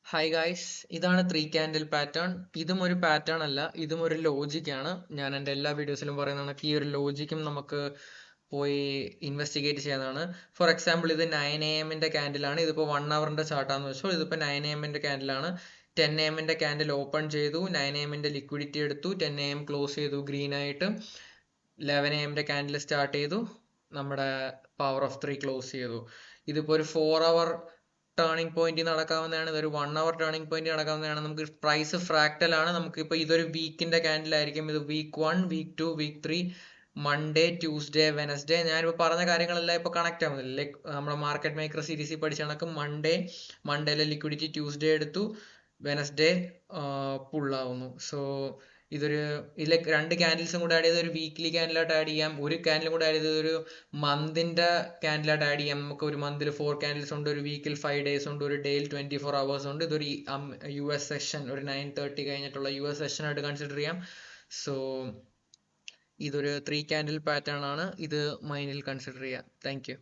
Hi guys, ഇതാണ് three candle pattern. ഇതും ഒരു പാറ്റേൺ അല്ല, ഇതും ഒരു ലോജിക്കാണ്. ഞാൻ എൻ്റെ എല്ലാ വീഡിയോസിലും പറയുന്നതാണ് ഈ ഒരു ലോജിക്കും നമുക്ക് പോയി ഇൻവെസ്റ്റിഗേറ്റ് ചെയ്യാനാണ്. ഫോർ എക്സാമ്പിൾ, ഇത് 9 AM ക്യാൻഡിലാണ്. ഇതിപ്പോൾ 1 ഹവറിൻ്റെ ചാർട്ടാന്ന് വെച്ചോ. ഇതിപ്പോൾ 9 AM ക്യാൻഡിലാണ്. 10 AM ക്യാൻഡിൽ ഓപ്പൺ ചെയ്തു, 9 AM ലിക്വിഡിറ്റി എടുത്തു, 10 AM ക്ലോസ് ചെയ്തു ഗ്രീൻ ആയിട്ട്. 11 AM ക്യാൻഡിൽ സ്റ്റാർട്ട് ചെയ്തു, നമ്മുടെ പവർ ഓഫ് 3 ക്ലോസ് ചെയ്തു. ഇതിപ്പോൾ ഒരു 4 അവർ ടേണിംഗ് പോയിന്റ് നടക്കാവുന്നതാണ്, ഇതൊരു 1 അവർ ടേണിംഗ് പോയിന്റ് നടക്കാവുന്നതാണ്. നമുക്ക് പ്രൈസ് ഫ്രാക്ടൽ ആണ്. നമുക്കിപ്പോൾ ഇതൊരു വീക്കിന്റെ ക്യാൻഡിൽ ആയിരിക്കും. ഇത് week 1, week 2, week 3, Monday, Tuesday, Wednesday. ഞാനിപ്പോൾ പറഞ്ഞ കാര്യങ്ങളെല്ലാം ഇപ്പോൾ കണക്ട് ആവുന്നില്ല. ലൈക്ക് നമ്മുടെ മാർക്കറ്റ് മേക്കർ സീരീസിൽ പഠിച്ച കണക്ക് മൺഡേയിലെ ലിക്വിഡിറ്റി ട്യൂസ്ഡേ എടുത്തു, വെനസ്ഡേ പുള്ളാവുന്നു. സോ ഇതിലേക്ക് 2 ക്യാൻഡിൽസും കൂടെ ആഡ് ചെയ്ത് ഒരു വീക്ക്ലി ക്യാൻഡിലായിട്ട് ആഡ് ചെയ്യാം. ഒരു ക്യാൻഡിലും കൂടെ ആഡ് ചെയ്ത് ഒരു മന്തിന്റെ ക്യാൻഡിലായിട്ട് ആഡ് ചെയ്യാം. നമുക്ക് ഒരു മന്തിൽ 4 ക്യാൻഡിൽസ് ഉണ്ട്, ഒരു വീക്കിൽ 5 ഡേയ്സ് ഉണ്ട്, ഒരു ഡേയിൽ 24 hours ഉണ്ട്. ഇതൊരു US സെഷൻ, ഒരു 9:30 കഴിഞ്ഞിട്ടുള്ള US സെഷൻ ആയിട്ട് കൺസിഡർ ചെയ്യാം. സോ ഇതൊരു 3 ക്യാൻഡിൽ പാറ്റേൺ ആണ്. ഇത് മൈൻഡിൽ കൺസിഡർ ചെയ്യാം. Thank you.